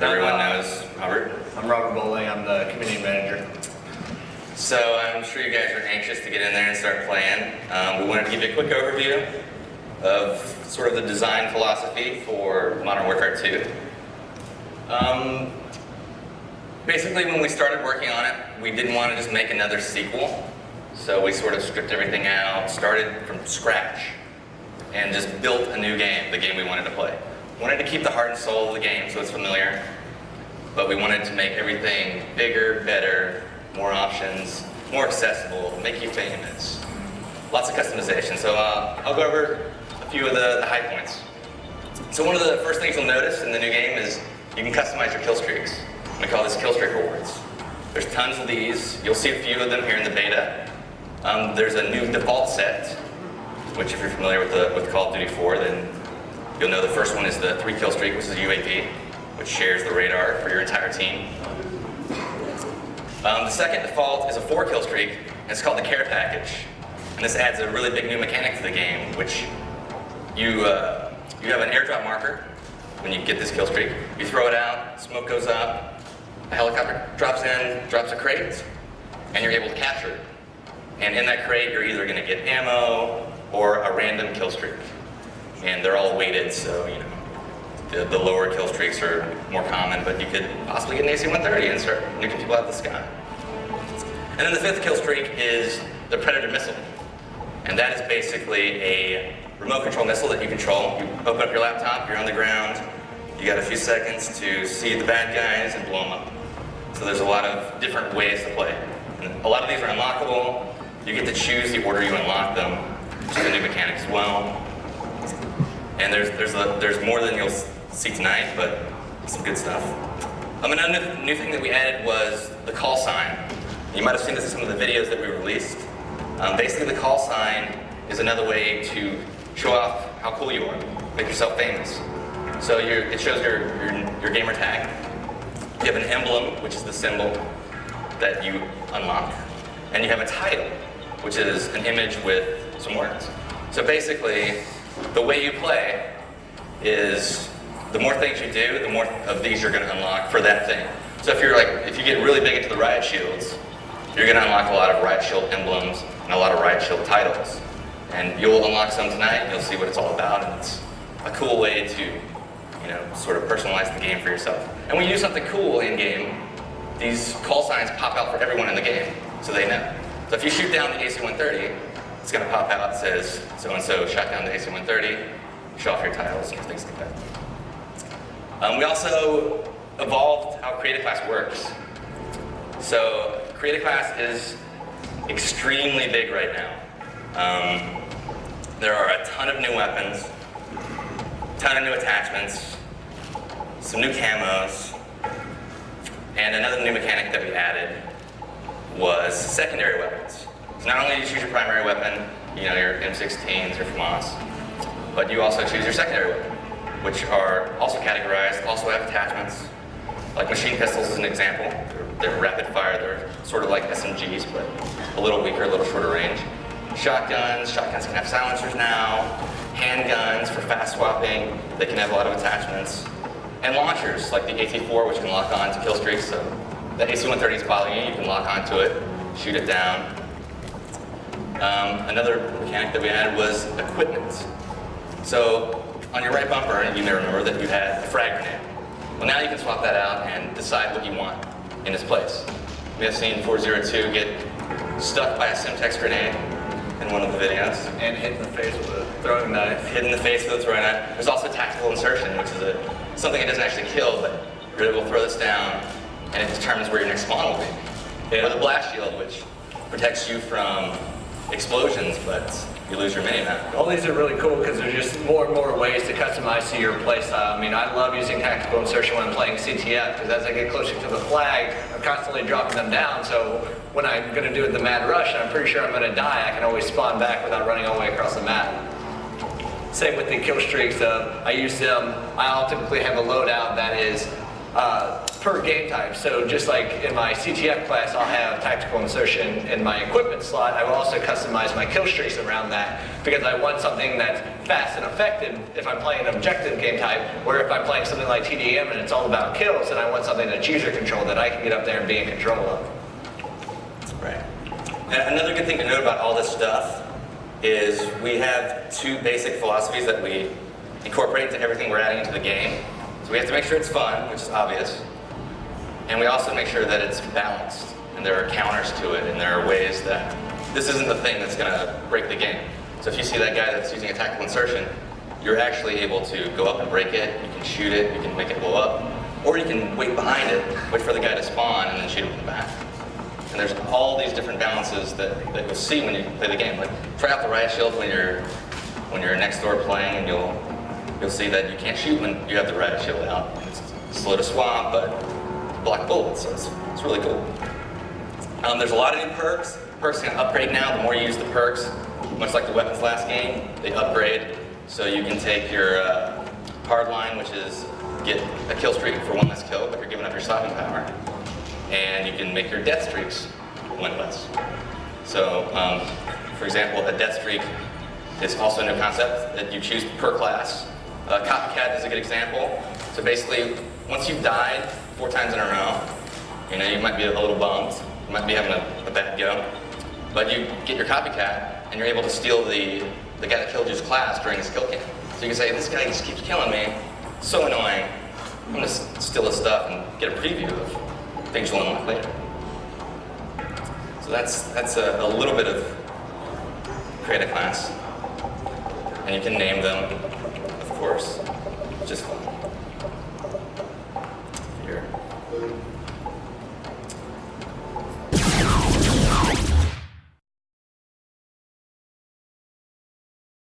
Everyone knows Robert. I'm Robert Bowling. I'm the community manager. So I'm sure you guys are anxious to get in there and start playing. We wanted to give you a quick overview of sort of the design philosophy for Modern Warfare 2. Basically, when we started working on it, we didn't want to just make another sequel. So we sort of stripped everything out, started from scratch, and just built a new game, the game we wanted to play. Wanted to keep the heart and soul of the game so it's familiar, but we wanted to make everything bigger, better, more options, more accessible, make you famous. Lots of customization. So I'll go over a few of the high points. So one of the first things you'll notice in the new game is you can customize your kill streaks. We call this kill streak rewards. There's tons of these. You'll see a few of them here in the beta. There's a new default set, which if you're familiar with Call of Duty 4, then you'll know the first one is the 3 kill streak, which is UAV, which shares the radar for your entire team. The second default is a 4 kill streak, and it's called the care package. And this adds a really big new mechanic to the game, which you have an airdrop marker when you get this kill streak. You throw it out, smoke goes up, a helicopter drops in, drops a crate, and you're able to capture it. And in that crate, you're either going to get ammo or a random kill streak. And they're all weighted, so the lower kill streaks are more common, but you could possibly get an AC-130 and start nuking people out of the sky. And then the 5th kill streak is the Predator missile. And that is basically a remote control missile that you control. You open up your laptop, you're on the ground, you got a few seconds to see the bad guys and blow them up. So there's a lot of different ways to play. And a lot of these are unlockable. You get to choose the order you unlock them, which is a new mechanic as well. And there's more than you'll see tonight, but some good stuff. Another new thing that we added was the call sign. You might have seen this in some of the videos that we released. Basically, the call sign is another way to show off how cool you are, make yourself famous. So it shows your gamer tag. You have an emblem, which is the symbol that you unlock, and you have a title, which is an image with some words. So basically, the way you play is the more things you do, the more of these you're going to unlock for that thing. So if you get really big into the riot shields, you're going to unlock a lot of riot shield emblems and a lot of riot shield titles. And you'll unlock some tonight, and you'll see what it's all about, and it's a cool way to sort of personalize the game for yourself. And when you do something cool in game, these call signs pop out for everyone in the game, so they know. So if you shoot down the AC-130, it's going to pop out, says so-and-so shot down the AC-130, show off your titles and things like that. We also evolved how Creative Class works. So Creative Class is extremely big right now. There are a ton of new weapons, a ton of new attachments, some new camos, and another new mechanic that we added was secondary weapons. So not only do you choose your primary weapon, your M16s or FAMAS, but you also choose your secondary weapon, which are also categorized, also have attachments. Like machine pistols is an example. They're rapid fire, they're sort of like SMGs, but a little weaker, a little shorter range. Shotguns can have silencers now. Handguns for fast swapping, they can have a lot of attachments. And launchers, like the AT-4, which can lock on to kill streaks. So the AC-130 is following you, you can lock onto it, shoot it down. Another mechanic that we added was equipment. So on your right bumper, you may remember that you had a frag grenade. Well, now you can swap that out and decide what you want in its place. We have seen 402 get stuck by a Simtex grenade in one of the videos. And hit in the face with a throwing knife. Hit in the face with a throwing knife. There's also tactical insertion, which is something that doesn't actually kill, but you're able to throw this down, and it determines where your next spawn will be. Yeah. Or the blast shield, which protects you from explosions, but you lose your mini-map. All these are really cool because there's just more and more ways to customize to your playstyle. I mean, I love using tactical insertion when I'm playing CTF because as I get closer to the flag, I'm constantly dropping them down. So when I'm going to do the mad rush and I'm pretty sure I'm going to die, I can always spawn back without running all the way across the map. Same with the kill streaks. I use them. I'll typically have a loadout that is per game type. So just like in my CTF class, I'll have tactical insertion in my equipment slot. I will also customize my kill streaks around that because I want something that's fast and effective if I'm playing an objective game type, or if I'm playing something like TDM and it's all about kills, and I want something that's user control that I can get up there and be in control of. Right. And another good thing to note about all this stuff is we have two basic philosophies that we incorporate into everything we're adding into the game. So we have to make sure it's fun, which is obvious, and we also make sure that it's balanced, and there are counters to it, and there are ways that this isn't the thing that's going to break the game. So if you see that guy that's using a tactical insertion, you're actually able to go up and break it, you can shoot it, you can make it blow up, or you can wait behind it, wait for the guy to spawn, and then shoot him in the back. And there's all these different balances that you'll see when you play the game. Like, try out the riot shield when you're next door playing, and you'll see that you can't shoot when you have the riot shield out. It's slow to swamp, but block bullets, so it's really cool. There's a lot of new perks. Perks can upgrade now. The more you use the perks, much like the weapons last game, they upgrade. So you can take your hard line, which is get a kill streak for one less kill, but you're giving up your stopping power. And you can make your death streaks one less. So, for example, a death streak is also a new concept that you choose per class. Copycat is a good example. So basically, once you've died 4 times in a row, you might be a little bummed, you might be having a bad go, but you get your copycat and you're able to steal the guy that killed you's class during his kill cam. So you can say, this guy just keeps killing me, so annoying, I'm gonna steal his stuff and get a preview of things you'll unlock later. So that's a little bit of create a class, and you can name them, of course, just fun. Here.